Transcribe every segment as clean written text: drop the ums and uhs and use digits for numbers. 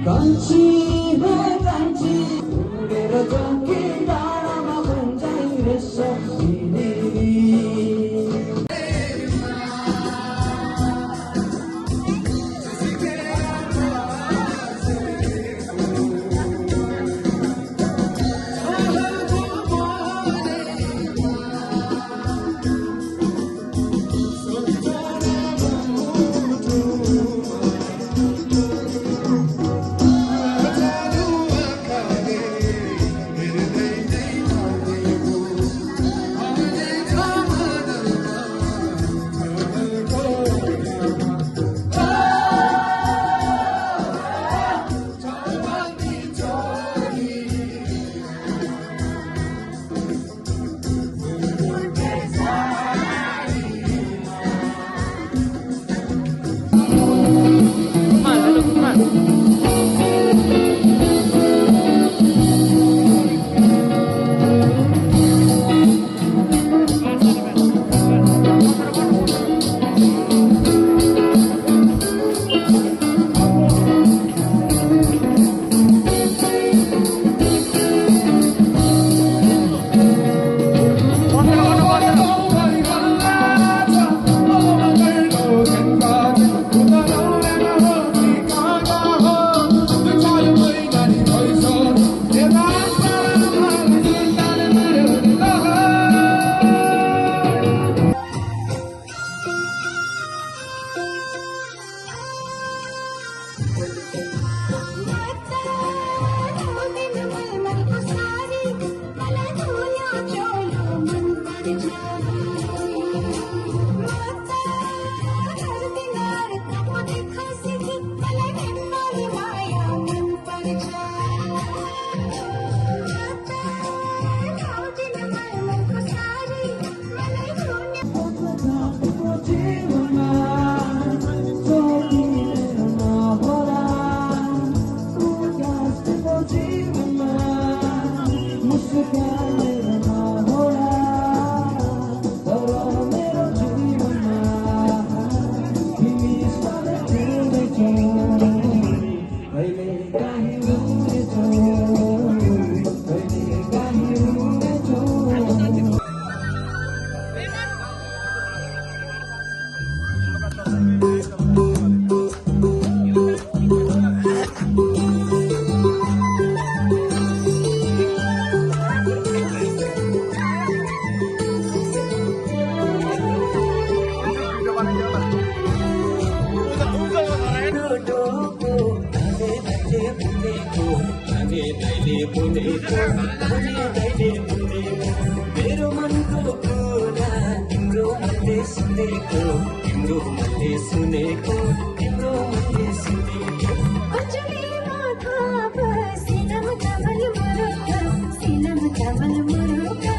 कान्छी हे कान्छी उडेर जङ्की डाँडामा गुन्जाइ रेसपिनी मेरो मनको कुरा तिम्रो मनले सुनेको तिम्रो मनले सुनेको तिम्रो मनले सुनेको सिलम चावल मुरुका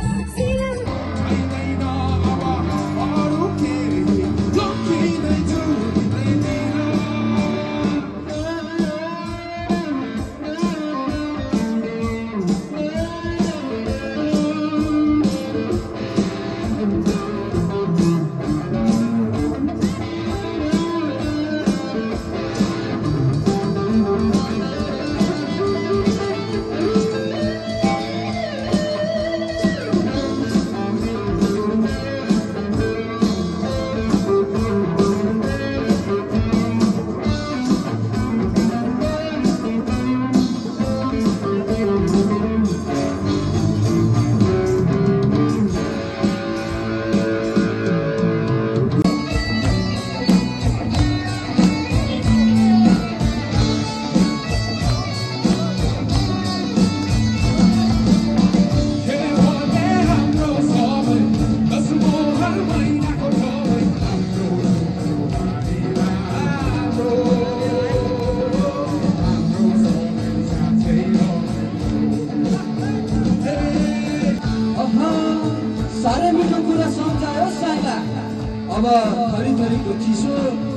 अब थरीथरीको चिसो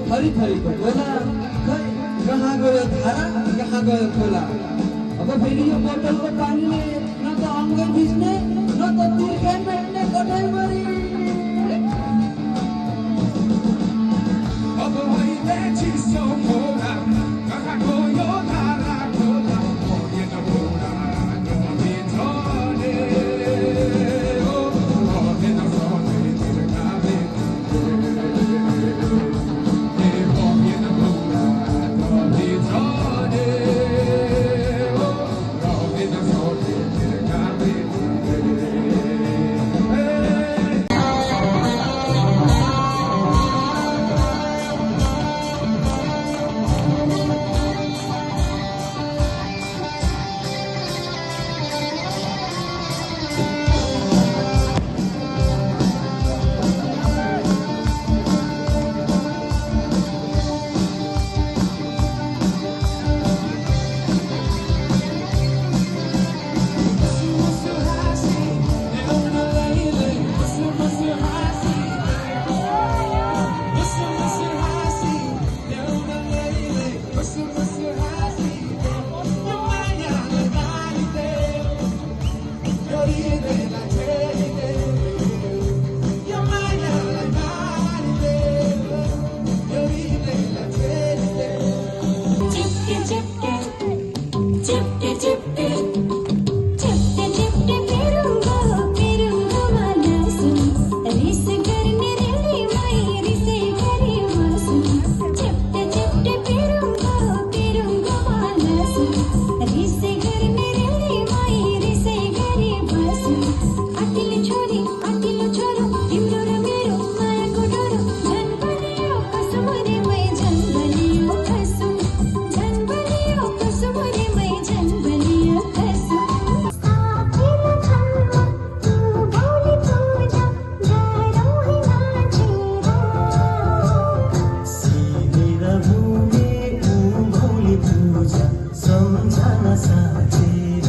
थरीथरीको गोला कहाँ गयो धारा कहाँ गयो खोला अब फेरि यो बोतलको पानीले न त अङ्गै भिज्ने न त तिर्खै भेट्ने कठैभरि अब मैले चिसो खोला कहाँ गयो धारा भूमि उँभौली पूजा सम्झना साँचेर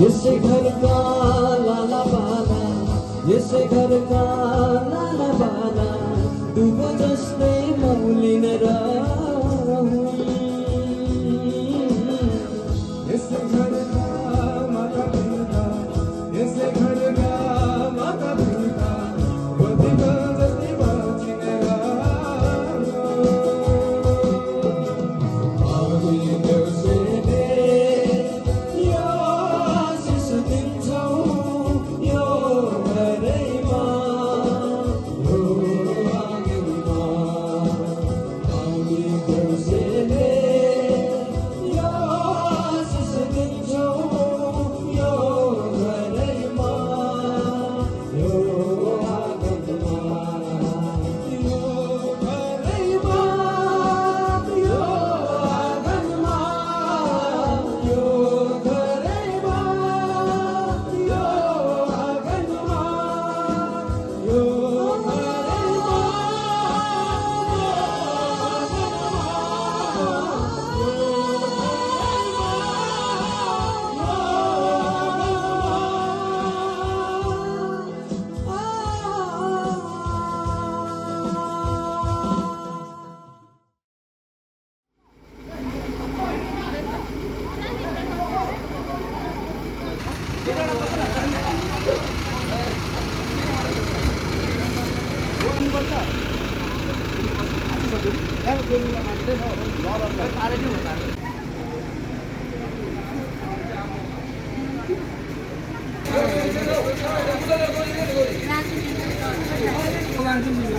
यसै घरका लाला बाला यसै घरका लाला बाला दुबो जस्तै मौलिन रहूं यसै घरका माता पिता यसै घरका माता पिता बदिबा जस्तै बाँचिन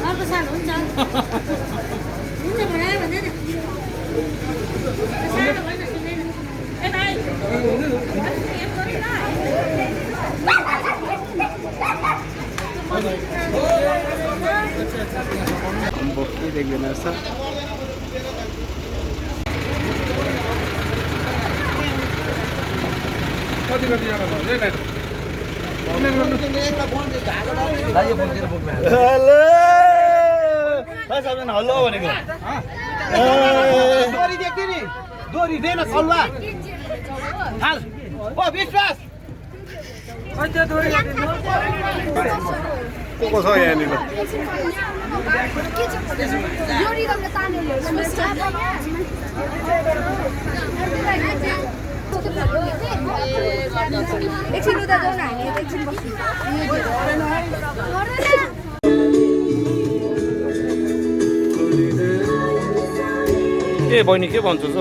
अर्को साल हुन्छ हुन्छ बनायो भन्दैन सानो भएन सुन्दैन ए भाइ देख्दैन रहेछ हल्लो भनेको दोरी देख्थ्यो नि दोरी दे न सल्लाह हाल ओ विश्वास को को छ यहाँनिर एकछिन उता जाउँ न हामी एकछिन बस्छौँ ए बहिनी के भन्छु त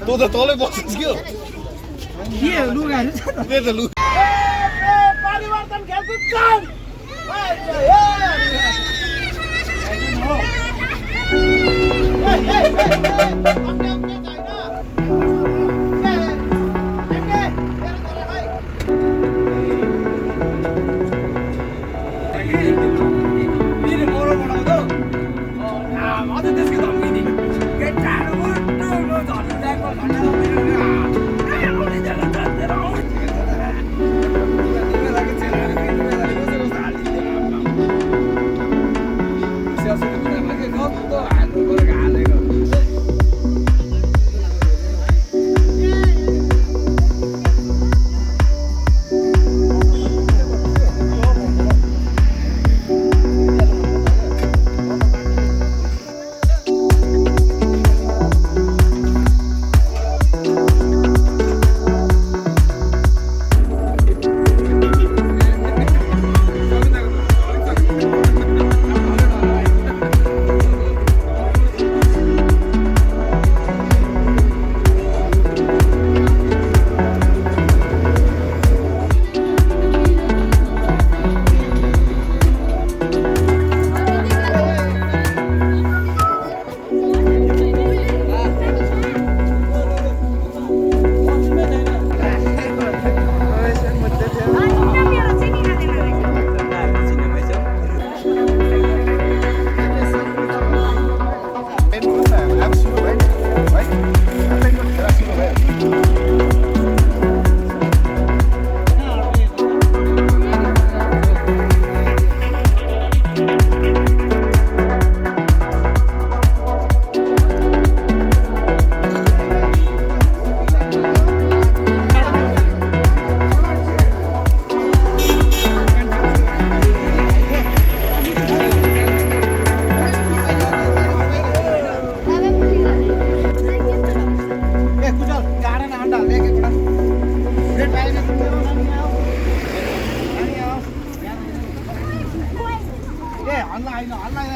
तँ त तलै बस्छस् क्या के लुगाहरू छ त त्यही त लु परिवर्तन खेलकुद काम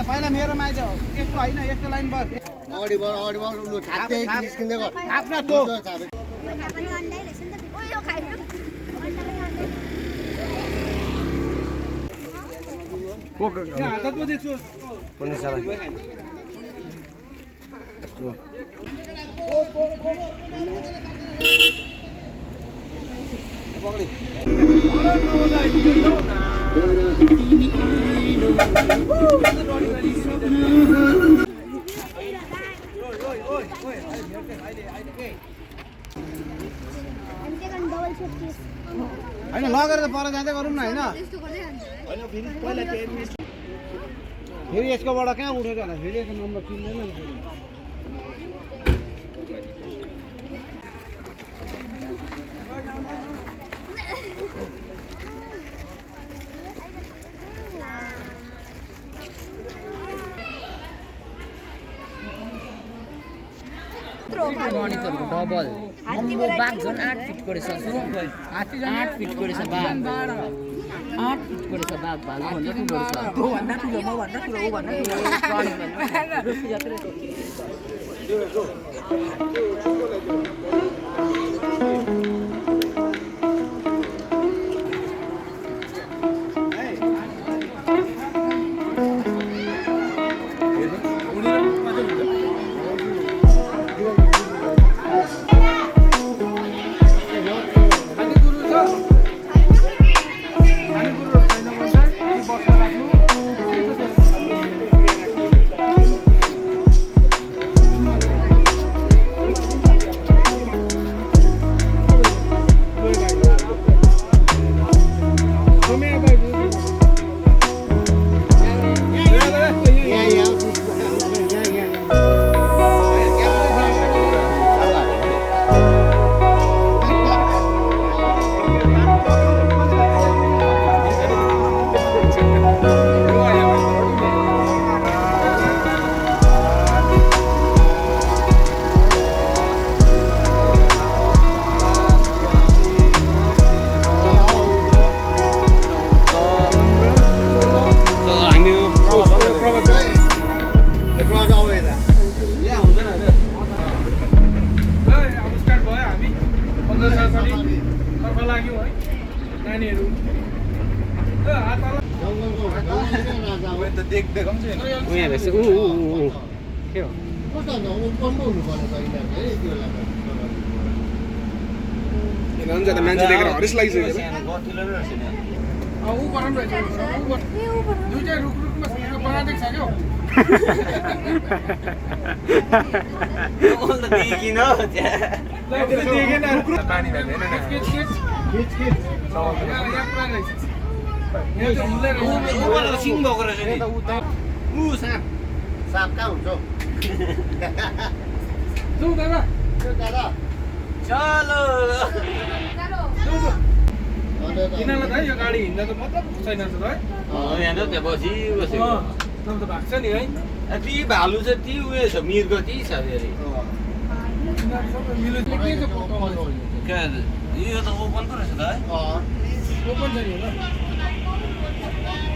पहिला मेरोमा आइज यस्तो होइन यस्तो लाइन बस अगाडि बढ लु छाप्दै निस्किँदै गर आफ्ना तो हातत पो देख्छु कुनै साला होइन लगेर त पर जाँदै गरौँ न होइन फेरि यसकोबाट कहाँ उठेर होला फेरि यसको नम्बर चिन्दैन नि फेरि गणितहरूको डबल महँगो बाघ झन् 8 फिटको रहेछ 8 फिटको रहेछ बाघ 8 फिटको रहेछ बाघ भालुभन्दा ठुलो रहेछ त्योभन्दा ठुलो मभन्दा ठुलो ऊभन्दा ठुलो देखाउँछु नि उयो रहेछ ऊ के हो कस्तो हुन्छ पन्बो हुनु पर्ने त यिनीहरू है त्यो हुन्छ त मान्छे देखेर हरिस लागिसक्यो गतिलो रहेछ नि ऊ बनाउनु रहेछ दुईटा रुखमा बनाएको छ क्या देखिन पानी सिङ भएको रहेछ नि ऊ साँप साप कहाँ हुन्छ हौ? जाउँ दादा त्यो दादा चलो किनलाई त है यो गाडी हिँड्दा त मतलब छैन त है यहाँ त त्यहाँ बसिबसेको नभए त भाग्छ नि है ती भालु छ ती उयो छ मिर्ग ती छ फेरि यो त ओपन पो रहेछ त है ओपन छ नि होला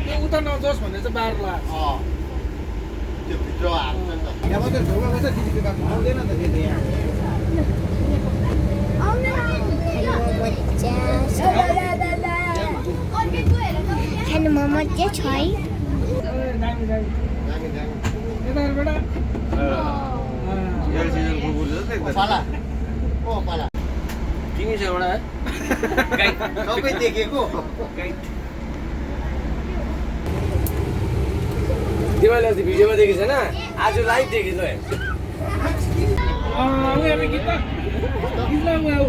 त्यो उता नजाओस् भन्ने चाहिँ बार ला त्यो भित्र हाल्छ नि त यहाँ मात्रै ढोका बस्छ दिदीको काम आउँदैन त फेरि यहाँ खानु मजा छ है दामी दामी दामी दामी यताबाट एल सिजन कुकुर छ देख्दा पाला ओ पाला तिमी छ एउटा है सबै देखेको तिमीले अस्ति भिडियोमा देखेको छैन आज लाइभ देखेछ है उयो गीत गीतला उयो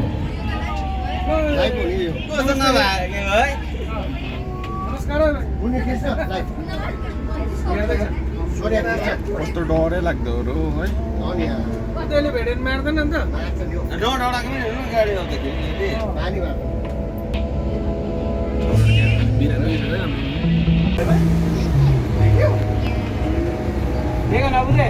लाइभ हो नि यो कस्तो नभएको है नमस्कार उनी कृष्ण लाइभ सोनिया कृष्ण कस्तो डरै लाग्दो हो है हो नि यहाँ त्यसले भेटेन मार्दैन नि त मार्छ नि हो डौडाको पनि हेर्नु गाडी आउँदाखेरि पानी भएको देखो ना बुझे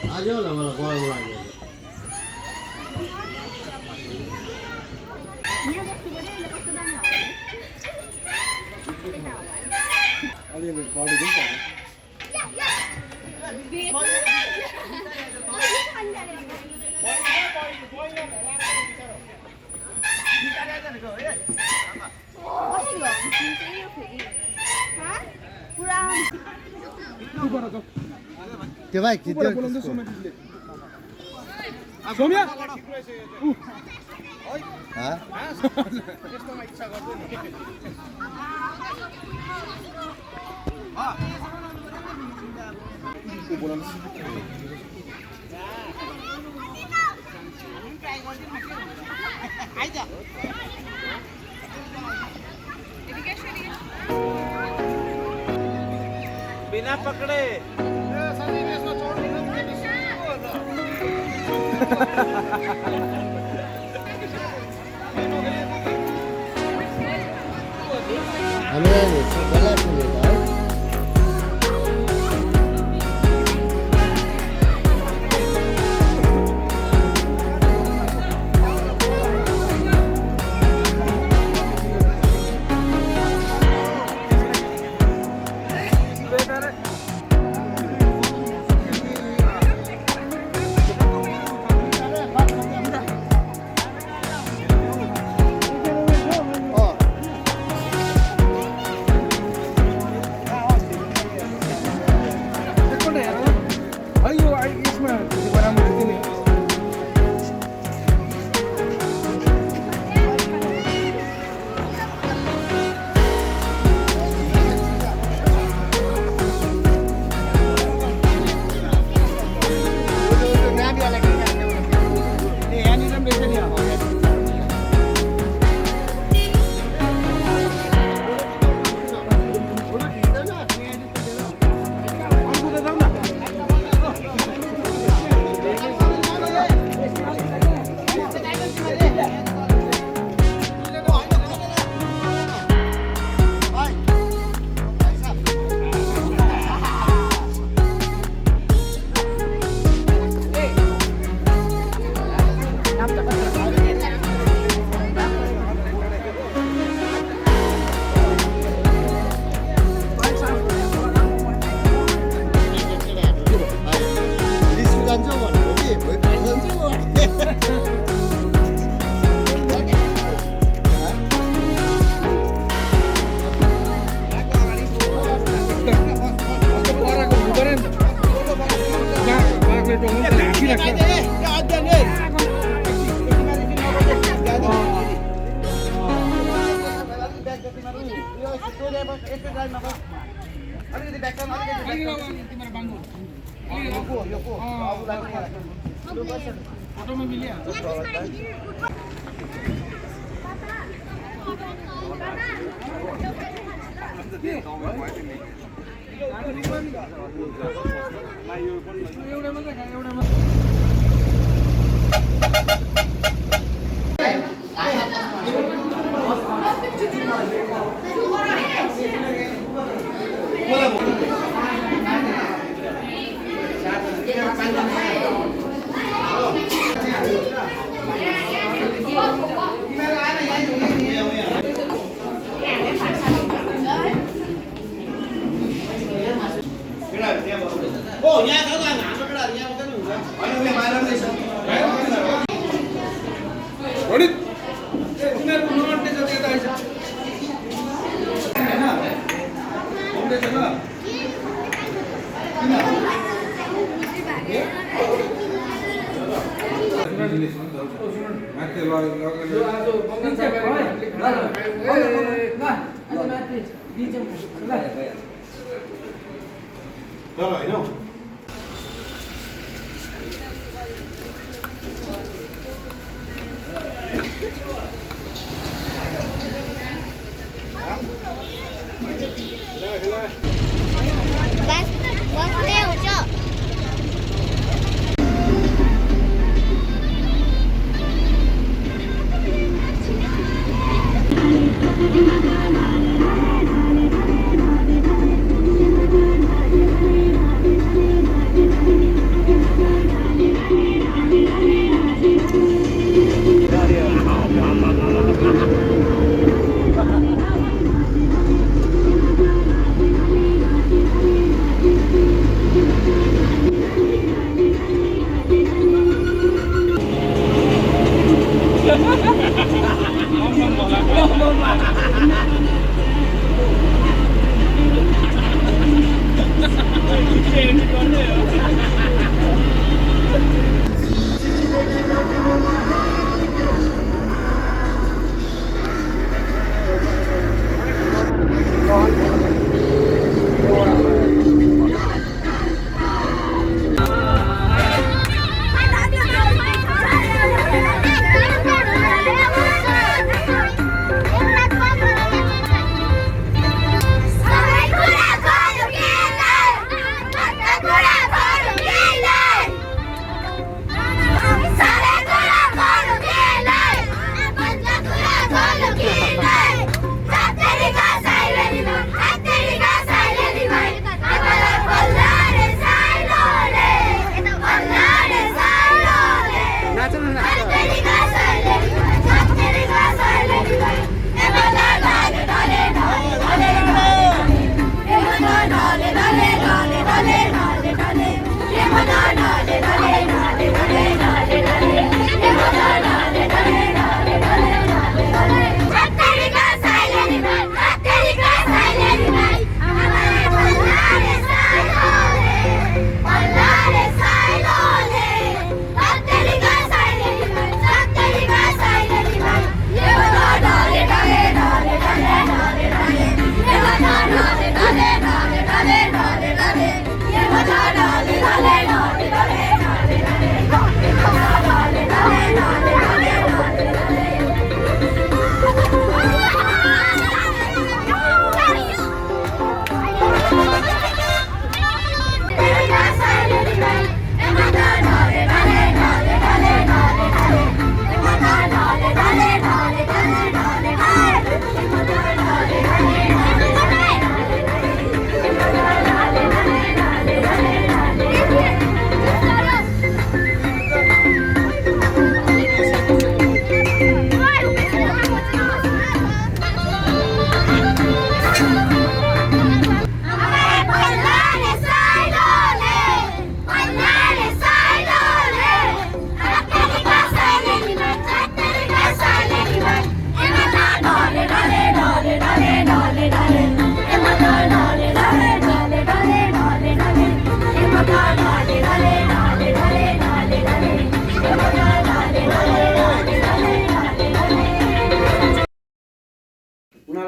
आज होला मलाई गरम लाग्यो अलिअलि पढेको पनि त्यो भाइ कि त्यो सौम्या हा त्यस्तोमा इच्छा गर्छु नि बिना पकड़े हामीलाई गला पुगेको है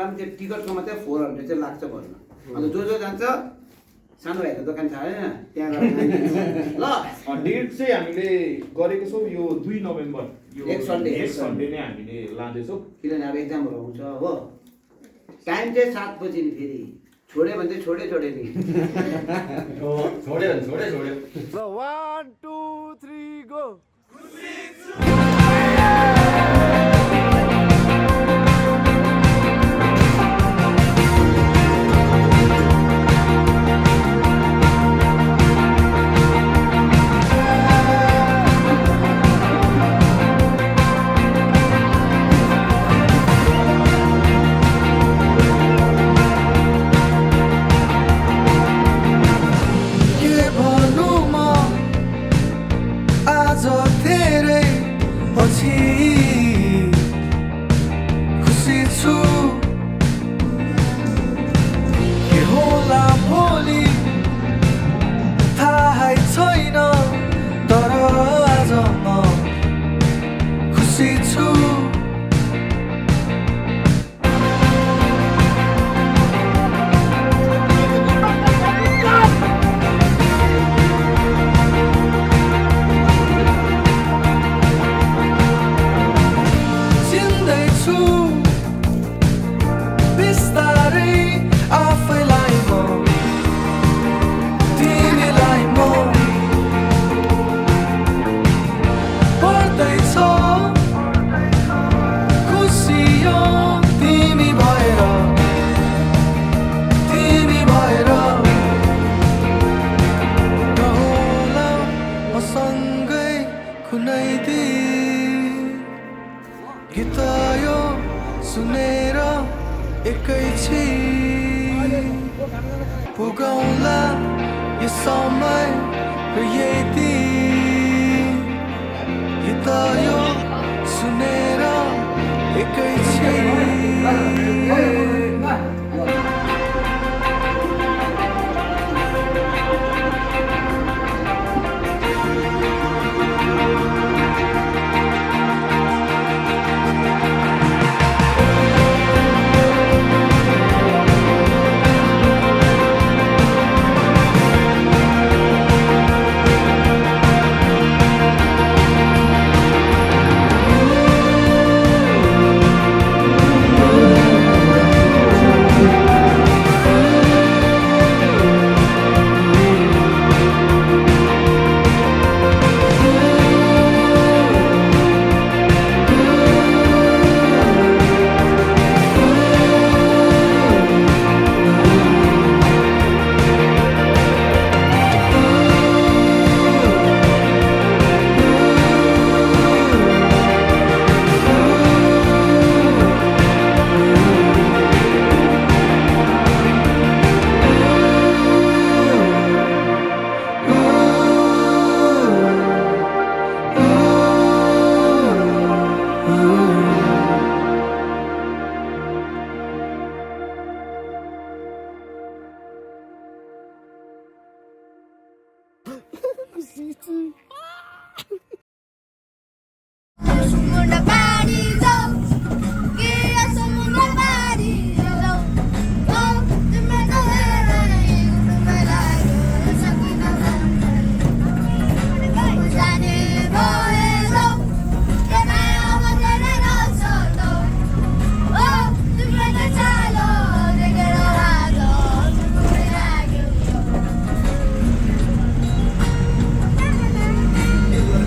मलाई पनि त्यो टिकटको मात्रै 400 चाहिँ लाग्छ भन्नु अन्त जो जान्छ सानो भाइको दोकान छ होइन त्यहाँ गएर ल डेट चाहिँ हामीले गरेको छौँ यो 2 नोभेम्बर यो नेक्स्ट सन्डे नै हामीले लाँदैछौँ किनभने अब एक्जामहरू आउँछ हो टाइम चाहिँ 7 बजी नि फेरि छोड्यो भने चाहिँ छोड्यो नि छोड्यो ल 1 2 3 गो पुगाउला यो समय र यति गीत यो सुने